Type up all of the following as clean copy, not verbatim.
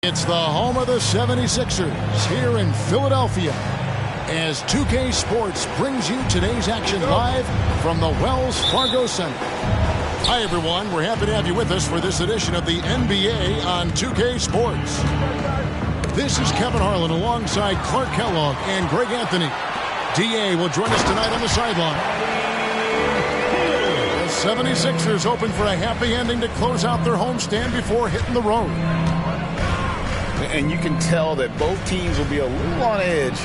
It's the home of the 76ers here in Philadelphia as 2K Sports brings you today's action live from the Wells Fargo Center. Hi, everyone. We're happy to have you with us for this edition of the NBA on 2K Sports. This is Kevin Harlan alongside Clark Kellogg and Greg Anthony. DA will join us tonight on the sideline. The 76ers hoping for a happy ending to close out their homestand before hitting the road. And you can tell that both teams will be a little on edge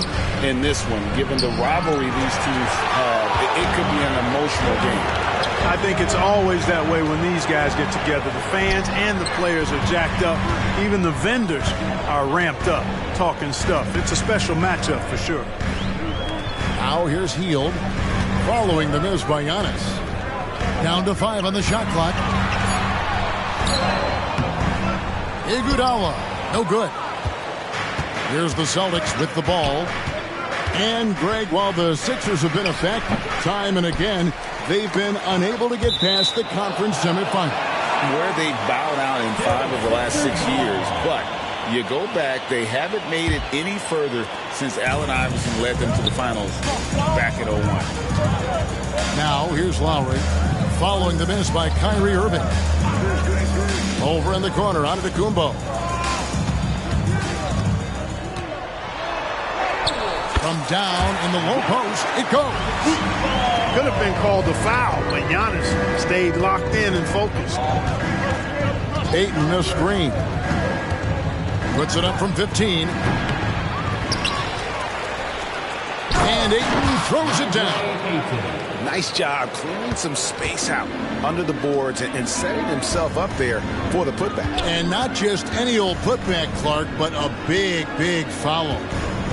in this one, given the rivalry these teams have. It could be an emotional game. I think it's always that way when these guys get together. The fans and the players are jacked up. Even the vendors are ramped up, talking stuff. It's a special matchup for sure. Now here's Hield, following the miss by Giannis. Down to 5 on the shot clock. Iguodala. No good. Here's the Celtics with the ball. And, Greg, while the Sixers have been effective time and again, they've been unable to get past the conference semifinal. Where they've bowed out in 5 of the last 6 years. But you go back, they haven't made it any further since Allen Iverson led them to the finals back in 01. Now, here's Lowry, following the miss by Kyrie Irving. Over in the corner, Antetokounmpo. From down in the low post, it goes. Could have been called a foul, but Giannis stayed locked in and focused. Ayton a screen. Puts it up from 15. And Ayton throws it down. Nice job clearing some space out under the boards and setting himself up there for the putback. And not just any old putback, Clark, but a big, big foul.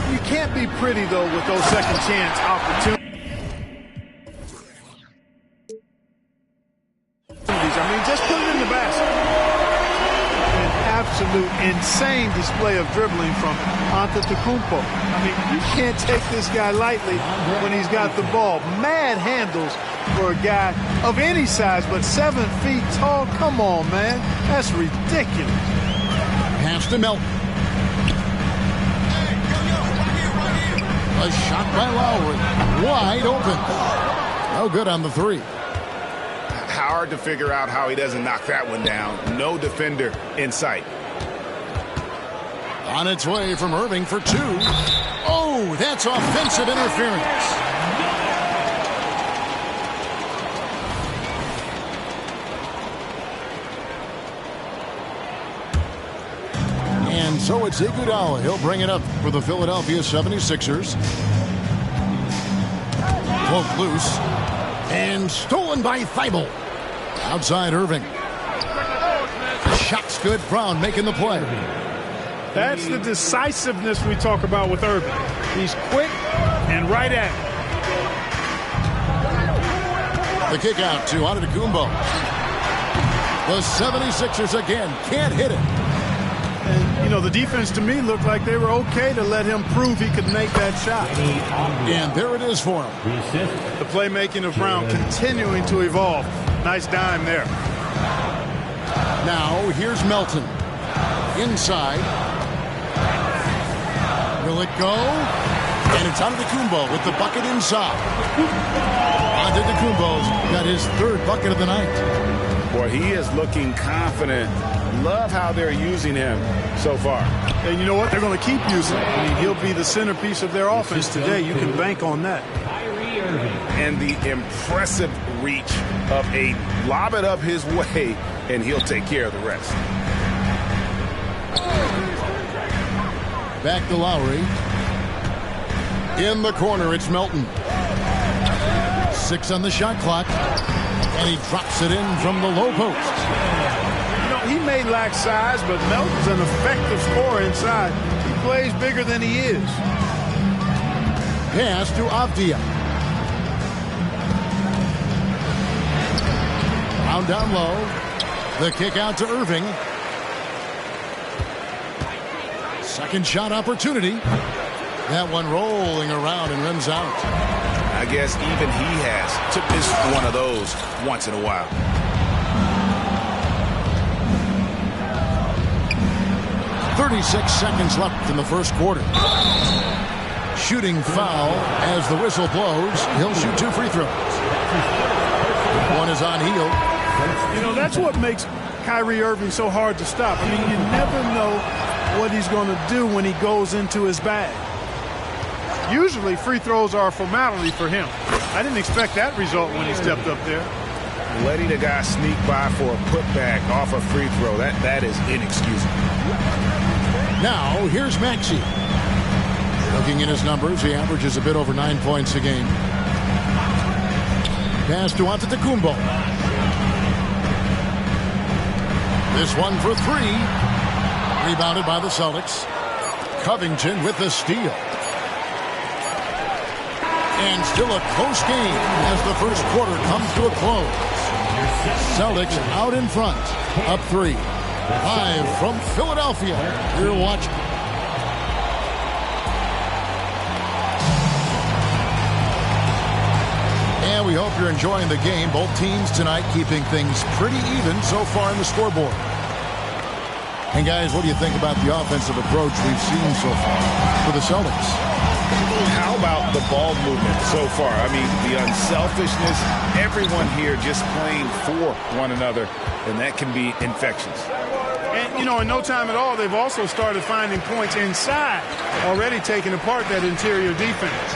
You can't be pretty, though, with those second chance opportunities. I mean, just put it in the basket. An absolute insane display of dribbling from Antetokounmpo. I mean, you can't take this guy lightly when he's got the ball. Mad handles for a guy of any size, but 7 feet tall. Come on, man. That's ridiculous. Pass to Melton. The shot by Lowry. Wide open. No good on the three. Hard to figure out how he doesn't knock that one down. No defender in sight. On its way from Irving for two. Oh, that's offensive interference. And so it's Iguodala. He'll bring it up for the Philadelphia 76ers. Poked loose. And stolen by Thibault. Outside Irving. Shot's good. Brown making the play. That's the decisiveness we talk about with Irving. He's quick and right at it. The kick out to Antetokounmpo. The 76ers again can't hit it. And, you know, the defense to me looked like they were okay to let him prove he could make that shot. And there it is for him. The playmaking of Brown continuing to evolve. Nice dime there. Now here's Melton. Inside. Will it go? And it's Antetokounmpo with the bucket inside. Antetokounmpo's got his third bucket of the night. Boy, he is looking confident. Love how they're using him so far. And you know what? They're going to keep using him. I mean, he'll be the centerpiece of their offense today. You can bank on that. And the impressive reach of Ayton. Lob it up his way, and he'll take care of the rest. Back to Lowry. In the corner, it's Melton. 6 on the shot clock. And he drops it in from the low post. You know, he may lack size, but Melton's an effective scorer inside. He plays bigger than he is. Pass to Avdia. Brown down low. The kick out to Irving. Second shot opportunity. That one rolling around and rims out. I guess even he has to miss one of those once in a while. .36 seconds left in the first quarter. Shooting foul as the whistle blows. He'll shoot 2 free throws. One is on heel. You know, that's what makes Kyrie Irving so hard to stop. I mean, you never know what he's going to do when he goes into his bag. Usually free throws are a formality for him. I didn't expect that result when he stepped up there. Letting a guy sneak by for a putback off a free throw, that is inexcusable. Now, here's Maxey. Looking at his numbers, he averages a bit over 9 points a game. Pass to Antetokounmpo. This one for 3. Rebounded by the Celtics. Covington with the steal. And still a close game as the first quarter comes to a close. Celtics out in front, up 3. Live from Philadelphia, you're watching. And we hope you're enjoying the game. Both teams tonight keeping things pretty even so far in the scoreboard. And guys, what do you think about the offensive approach we've seen so far for the Celtics? How about the ball movement so far? I mean, the unselfishness, everyone here just playing for one another, and that can be infectious. And, you know, in no time at all, they've also started finding points inside, already taking apart that interior defense.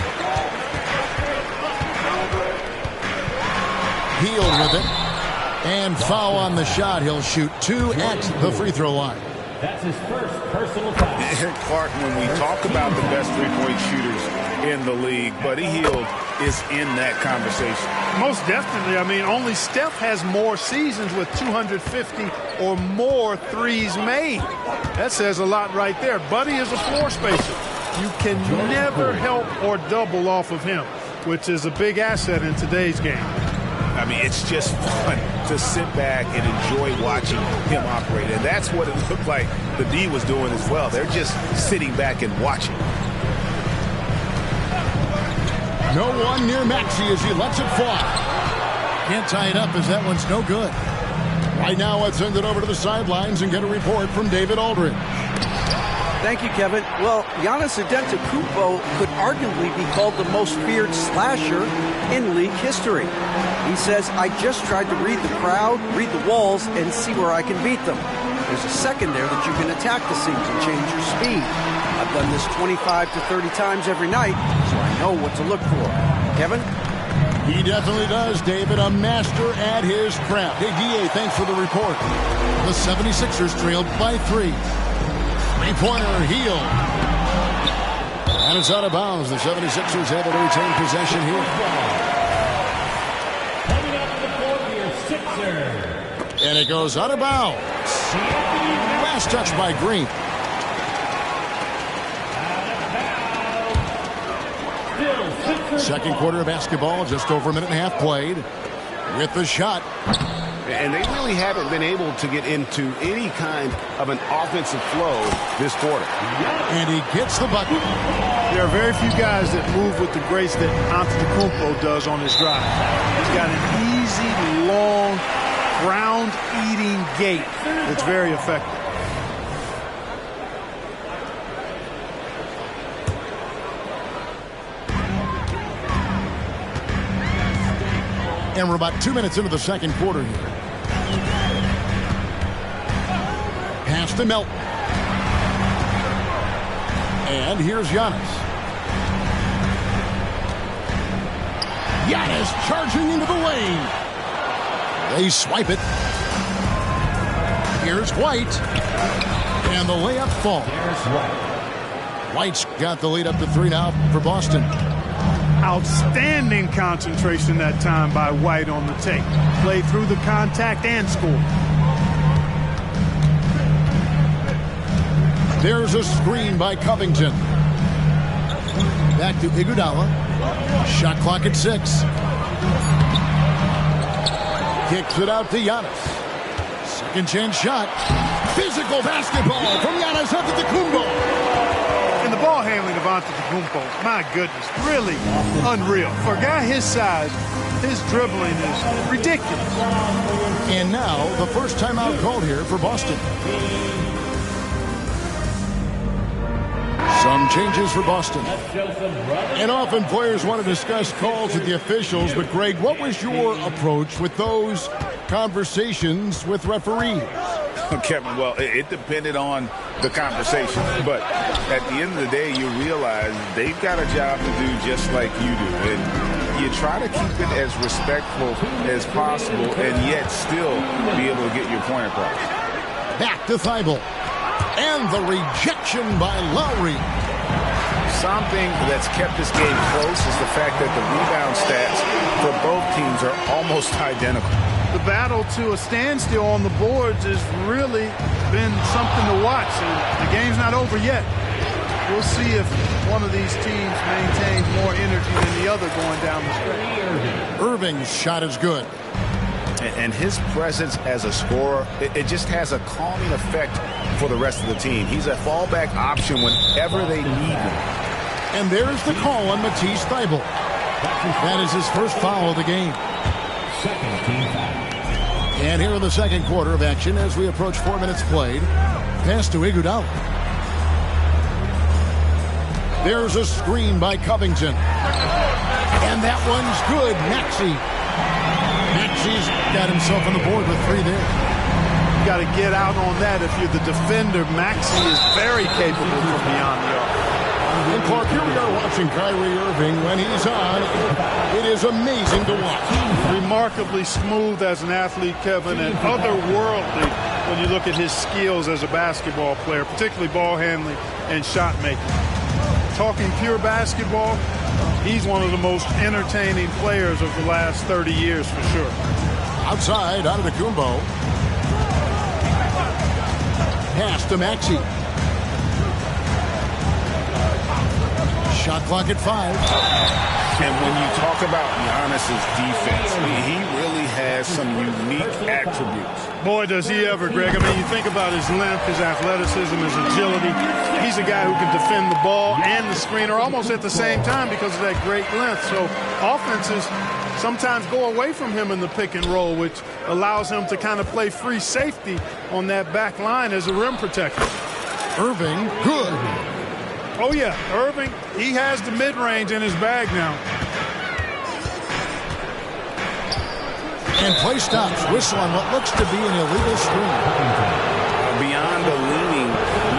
Healed with it. And foul on the shot. He'll shoot 2 at the free throw line. That's his first personal foul. Clark, when we talk about the best three-point shooters in the league, Buddy Hield is in that conversation. Most definitely. I mean, only Steph has more seasons with 250 or more threes made. That says a lot right there. Buddy is a floor spacer. You can never help or double off of him, which is a big asset in today's game. I mean, it's just fun to sit back and enjoy watching him operate. And that's what it looked like the D was doing as well. They're just sitting back and watching. No one near Maxey as he lets it fly. Can't tie it up as that one's no good. Right now, let's send it over to the sidelines and get a report from David Aldridge. Thank you, Kevin. Well, Giannis Antetokounmpo could arguably be called the most feared slasher in league history. He says, I just tried to read the crowd, read the walls, and see where I can beat them. There's a second there that you can attack the seams and change your speed. I've done this 25 to 30 times every night, so I know what to look for. Kevin? He definitely does, David. A master at his craft. Hey, D.A., thanks for the report. The 76ers trailed by 3. Three-pointer, Heel. And it's out of bounds. The 76ers able to retain possession here. Coming up to the court here, Sixers. And it goes out of bounds. Last touch by Green. Second quarter of basketball, just over a minute and a half played. With the shot. And they really haven't been able to get into any kind of an offensive flow this quarter. And he gets the bucket. There are very few guys that move with the grace that Antetokounmpo does on his drive. He's got an easy, long, ground-eating gait that's very effective. And we're about 2 minutes into the second quarter here. Pass to Melton. And here's Giannis. Giannis charging into the lane. They swipe it. Here's White. And the layup falls. White's got the lead up to 3 now for Boston. Outstanding concentration that time by White on the take. Played through the contact and scored. There's a screen by Covington. Back to Iguodala. Shot clock at 6. Kicks it out to Giannis. Second chance shot. Physical basketball from Giannis Antetokounmpo. And the ball handling of Antetokounmpo, my goodness, really unreal. For a guy his size, his dribbling is ridiculous. And now the first timeout called here for Boston. Some changes for Boston. And often players want to discuss calls with the officials, but Greg, what was your approach with those conversations with referees? Kevin, well, it depended on the conversation. But at the end of the day, you realize they've got a job to do just like you do. And you try to keep it as respectful as possible and yet still be able to get your point across. Back to Thibault. And the rejection by Lowry. Something that's kept this game close is the fact that the rebound stats for both teams are almost identical. The battle to a standstill on the boards has really been something to watch. And the game's not over yet. We'll see if one of these teams maintains more energy than the other going down the stretch. Irving's shot is good. And his presence as a scorer, it just has a calming effect for the rest of the team. He's a fallback option whenever they need him. And there's the call on Matisse Thybulle. That is his first foul of the game. Second team foul. And here in the second quarter of action as we approach 4 minutes played. Pass to Iguodala. There's a screen by Covington. And that one's good. Maxi's got himself on the board with 3 there. You got to get out on that if you're the defender. Maxey is very capable from beyond the arc. And Clark, here we are watching Kyrie Irving. When he's on, it is amazing to watch. Remarkably smooth as an athlete, Kevin, and otherworldly when you look at his skills as a basketball player, particularly ball handling and shot making. Talking pure basketball, he's one of the most entertaining players of the last 30 years for sure. Outside, Antetokounmpo. Pass to Maxey. Shot clock at 5. And when you talk about Giannis's defense, he really has some unique attributes. Boy, does he ever, Greg. I mean, you think about his length, his athleticism, his agility. He's a guy who can defend the ball and the screener almost at the same time because of that great length. So offenses sometimes go away from him in the pick and roll, which allows him to kind of play free safety on that back line as a rim protector. Irving, good. Oh, yeah, Irving, he has the mid-range in his bag now. And play stops. Whistle on what looks to be an illegal screen. Beyond the leaning,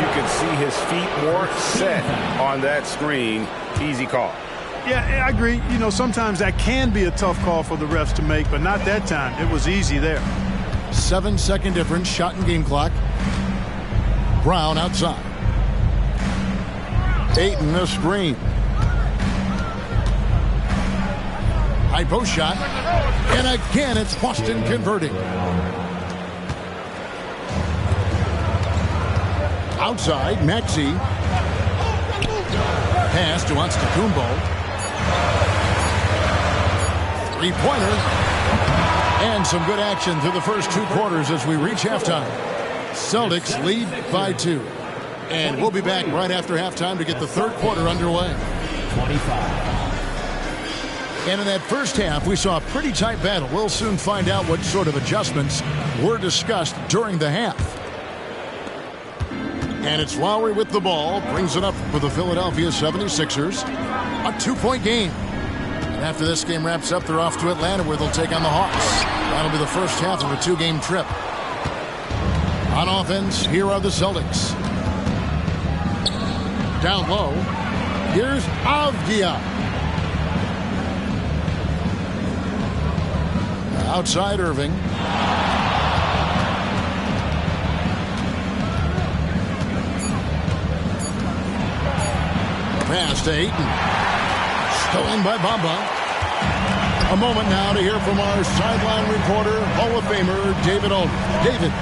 you can see his feet more set on that screen. Easy call. Yeah, I agree. You know, sometimes that can be a tough call for the refs to make, but not that time. It was easy there. 7-second difference, shot and game clock. Brown outside. Ayton the screen. High post shot. And again, it's Boston converting. Outside, Maxey. Pass to Antetokounmpo. Three-pointer. And some good action through the first 2 quarters as we reach halftime. Celtics lead by 2. And we'll be back right after halftime to get the third quarter underway. 25. And in that first half, we saw a pretty tight battle. We'll soon find out what sort of adjustments were discussed during the half. And it's Lowry with the ball. Brings it up for the Philadelphia 76ers. A 2-point game. And after this game wraps up, they're off to Atlanta where they'll take on the Hawks. That'll be the first half of a 2-game trip. On offense, here are the Celtics. Down low, here's Avdia. Outside Irving. Pass to Ayton. Stolen by Bamba. A moment now to hear from our sideline reporter, Hall of Famer David Aldridge. David.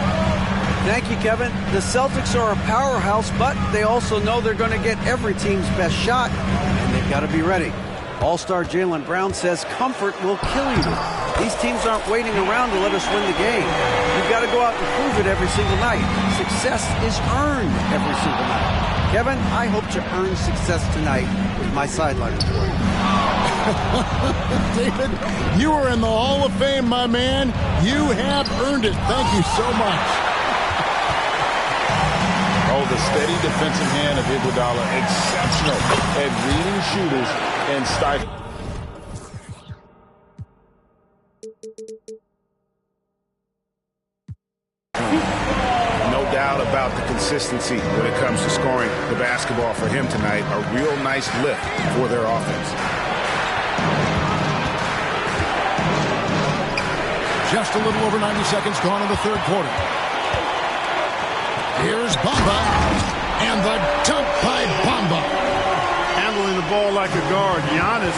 Thank you, Kevin. The Celtics are a powerhouse, but they also know they're going to get every team's best shot, and they've got to be ready. All-star Jaylen Brown says comfort will kill you. These teams aren't waiting around to let us win the game. You've got to go out and prove it every single night. Success is earned every single night. Kevin, I hope to earn success tonight with my sideline report. David, you are in the Hall of Fame, my man. You have earned it. Thank you so much. Oh, the steady defensive hand of Iguodala, exceptional at reading shooters and stifling. No doubt about the consistency when it comes to scoring the basketball for him tonight. A real nice lift for their offense. Just a little over 90 seconds gone in the third quarter. Here's Bamba, and the dunk by Bamba. Handling the ball like a guard, Giannis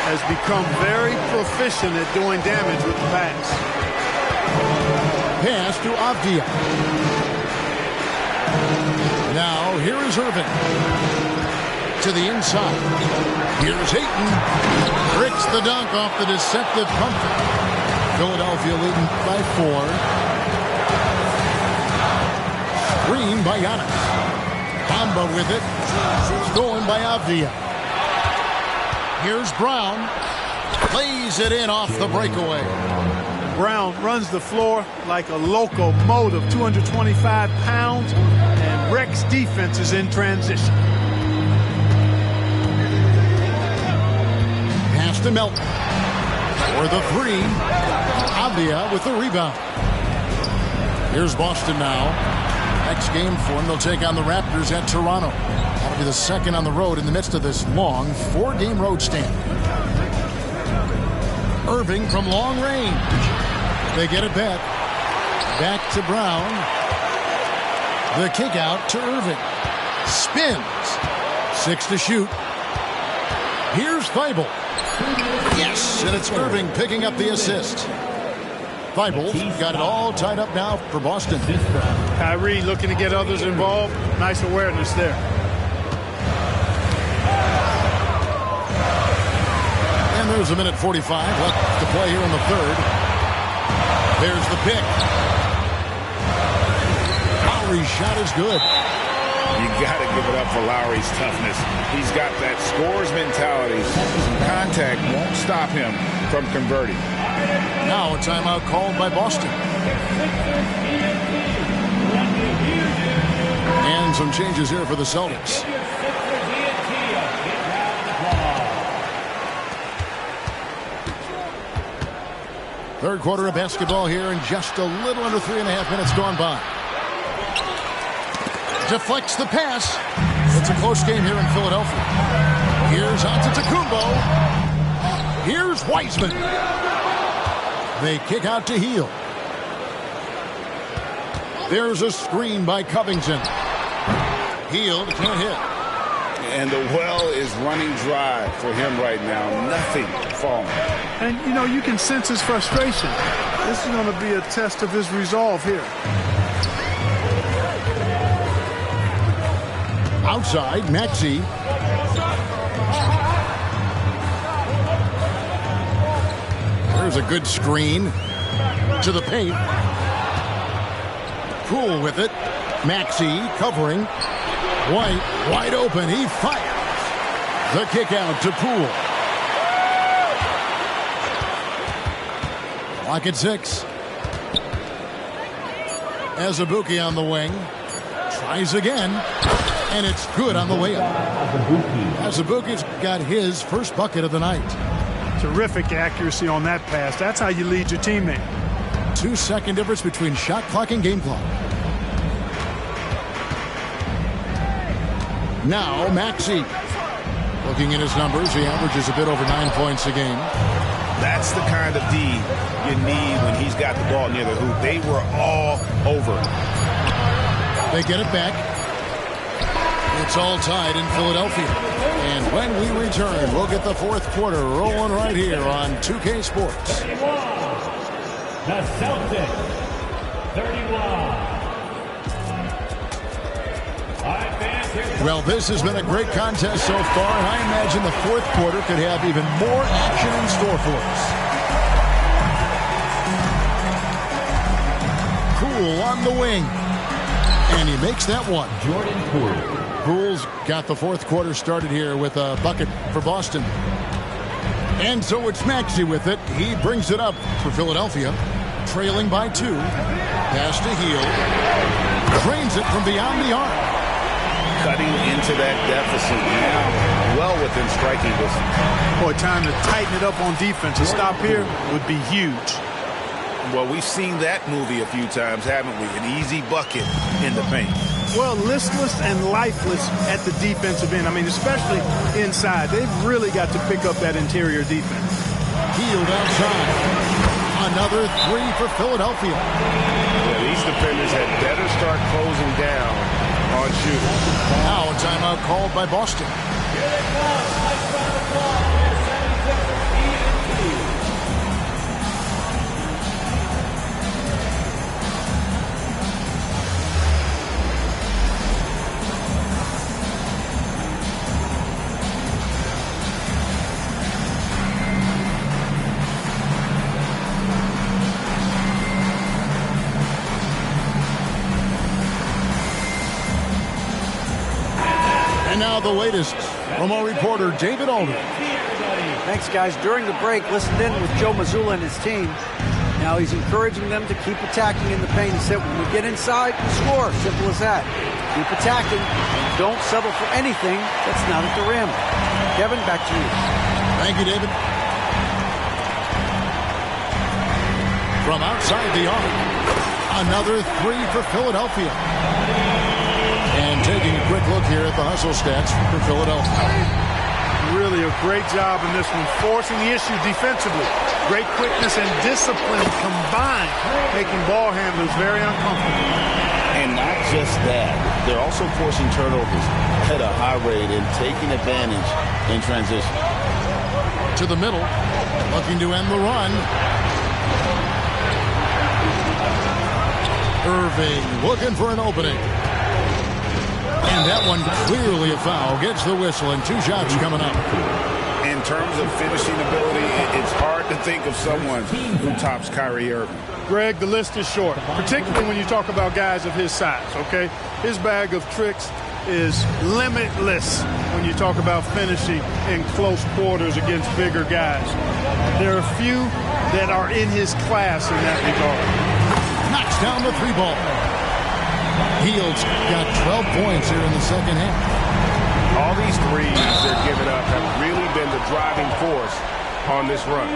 has become very proficient at doing damage with the pass. Pass to Avdia. Now, here is Irving. To the inside. Here's Ayton. Bricks the dunk off the deceptive pump fake. Philadelphia leading by 4. Screen by Giannis. Bamba with it. Stolen by Avdia. Here's Brown. Lays it in off the breakaway. Brown runs the floor like a locomotive, 225 pounds, and wrecks defenses in transition. Pass to Melton. For the 3. Avdia with the rebound. Here's Boston now. Next game for them, they'll take on the Raptors at Toronto. That'll be the second on the road in the midst of this long 4-game road stand. Irving from long range. They get it back. Back to Brown. The kick out to Irving. Spins. 6 to shoot. Here's Thibault. Yes, and it's Irving picking up the assist. Thibault got it all tied up now for Boston. Kyrie looking to get others involved. Nice awareness there. And there's a minute 45 left to play here in the third. There's the pick. Lowry's shot is good. You got to give it up for Lowry's toughness. He's got that scorer's mentality. Contact won't stop him from converting. Now a timeout called by Boston. And some changes here for the Celtics. Third quarter of basketball here, and just a little under 3.5 minutes gone by. Deflects the pass. It's a close game here in Philadelphia. Here's Antetokounmpo. Here's Wiseman. They kick out to Hield. There's a screen by Covington. Hield can't hit. And the well is running dry for him right now. Nothing falling. And, you know, you can sense his frustration. This is going to be a test of his resolve here. Outside, Maxey. There's a good screen to the paint. Poole with it. Maxey covering. White wide open. He fires. The kick out to Poole. Clock at 6. Azubuike on the wing. Tries again. And it's good on the way up. Azubuike's got his first bucket of the night. Terrific accuracy on that pass. That's how you lead your teammate. 2-second difference between shot clock and game clock. Now Maxey. Looking at his numbers, he averages a bit over 9 points a game. That's the kind of D you need when he's got the ball near the hoop. They were all over. They get it back. It's all tied in Philadelphia. And when we return, we'll get the fourth quarter rolling right here on 2K Sports. The Celtics, 31. Well, this has been a great contest so far, and I imagine the fourth quarter could have even more action in store for us. Poole on the wing. And he makes that one. Jordan Poole. Poole's got the fourth quarter started here with a bucket for Boston. And so it's Maxey with it. He brings it up for Philadelphia. Trailing by 2. Pass to Hield. Drains it from beyond the arc. Cutting into that deficit now, well within striking distance. Boy, time to tighten it up on defense. A stop here would be huge. Well, we've seen that movie a few times, haven't we? An easy bucket in the paint. Well, listless and lifeless at the defensive end. I mean, especially inside. They've really got to pick up that interior defense. Hield outside. Another 3 for Philadelphia. Yeah, these defenders had better start closing down on shooters. Now a timeout called by Boston. Now the latest from our reporter, David Aldridge. Thanks, guys. During the break, listened in with Joe Mazzulla and his team. Now he's encouraging them to keep attacking in the paint. He said, when we get inside, score. Simple as that. Keep attacking. Don't settle for anything that's not at the rim. Kevin, back to you. Thank you, David. From outside the arc, another 3 for Philadelphia. And taking a quick look here at the hustle stats for Philadelphia. Really a great job in this one, forcing the issue defensively. Great quickness and discipline combined, making ball handlers very uncomfortable. And not just that, they're also forcing turnovers at a high rate and taking advantage in transition. To the middle, looking to end the run. Irving looking for an opening. And that one clearly a foul. Gets the whistle and 2 shots coming up. In terms of finishing ability, it's hard to think of someone who tops Kyrie Irving. Greg, the list is short, particularly when you talk about guys of his size, okay? His bag of tricks is limitless when you talk about finishing in close quarters against bigger guys. There are few that are in his class in that regard. Knocks down the 3 ball. Hield's got 12 points here in the second half. All these threes they're giving up have really been the driving force on this run.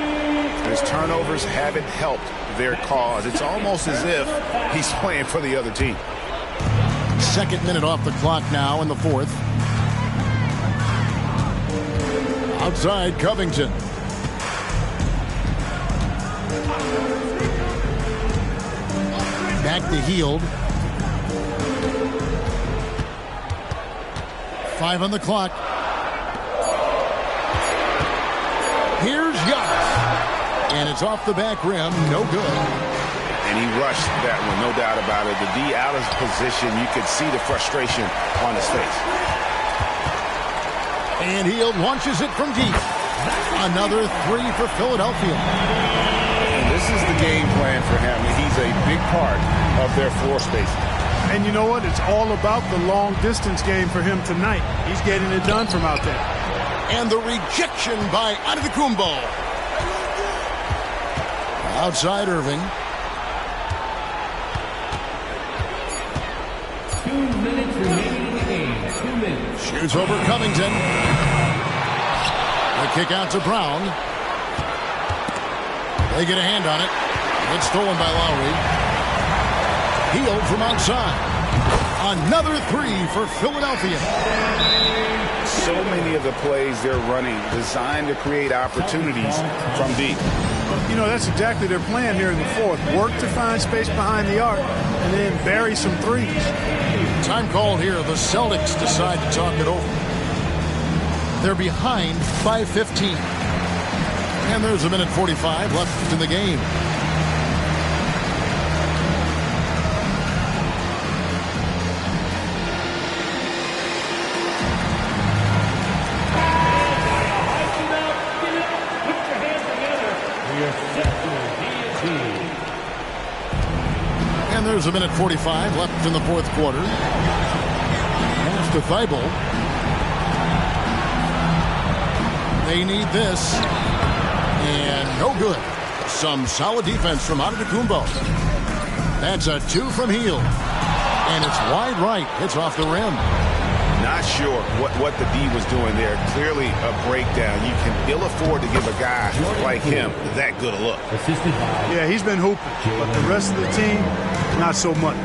His turnovers haven't helped their cause. It's almost as if he's playing for the other team. Second minute off the clock now in the fourth. Outside Covington. Back to Hield. 5 on the clock. Here's Giannis. And it's off the back rim. No good. And he rushed that one, no doubt about it. The D out of position, you could see the frustration on his face. And Hield launches it from deep. Another 3 for Philadelphia. And this is the game plan for him. He's a big part of their floor spacing. And you know what? It's all about the long-distance game for him tonight. He's getting it done from out there. And the rejection by Antetokounmpo. Outside Irving. 2 minutes remaining in the game. 2 minutes. Shoots over Covington. The kick out to Brown. They get a hand on it. It's stolen by Lowry. Hield from outside. Another 3 for Philadelphia. So many of the plays they're running designed to create opportunities from deep. You know, that's exactly their plan here in the fourth. Work to find space behind the arc and then bury some threes. Time called here. The Celtics decide to talk it over. They're behind by 15. And there's a minute 45 left in the game. And there's a minute 45 left in the fourth quarter. Pass to Thibault. They need this. And no good. Some solid defense from Antetokounmpo. That's a 2 from Hield. And it's wide right. It's off the rim. Not sure what the D was doing there. Clearly a breakdown. You can ill afford to give a guy like him that good a look. Yeah, he's been hooping. But the rest of the team, not so much.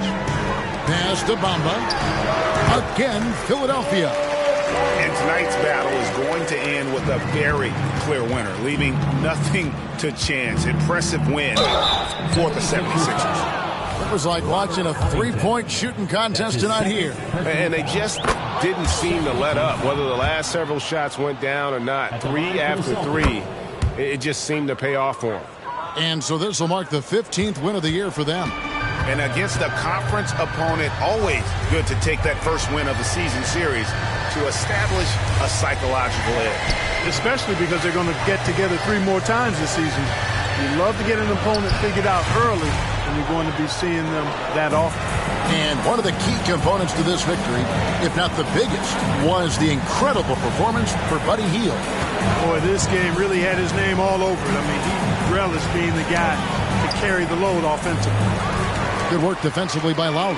Pass to Bamba. Again, Philadelphia. And tonight's battle is going to end with a very clear winner, leaving nothing to chance. Impressive win for the 76ers. It was like watching a three-point shooting contest tonight here. And they just didn't seem to let up, whether the last several shots went down or not. 3 after 3, it just seemed to pay off for them. And so this will mark the 15th win of the year for them. And against a conference opponent, always good to take that first win of the season series to establish a psychological edge. Especially because they're going to get together 3 more times this season. You love to get an opponent figured out early, and you're going to be seeing them that often. And one of the key components to this victory, if not the biggest, was the incredible performance for Buddy Hield. Boy, this game really had his name all over it. I mean, he relished being the guy to carry the load offensively. Good work defensively by Lowry.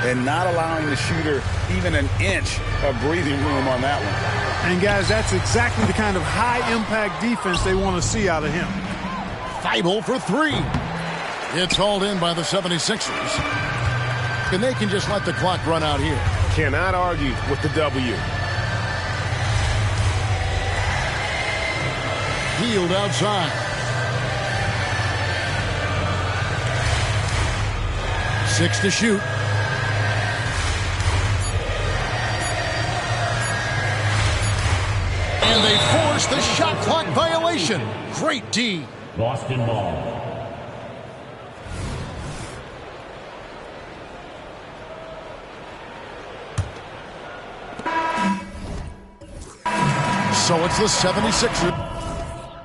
And not allowing the shooter even an inch of breathing room on that one. And, guys, that's exactly the kind of high-impact defense they want to see out of him. Thibault for 3. It's hauled in by the 76ers. And they can just let the clock run out here. Cannot argue with the W. Hield outside. 6 to shoot. And they force the shot clock violation. Great D. Boston ball. So it's the 76ers.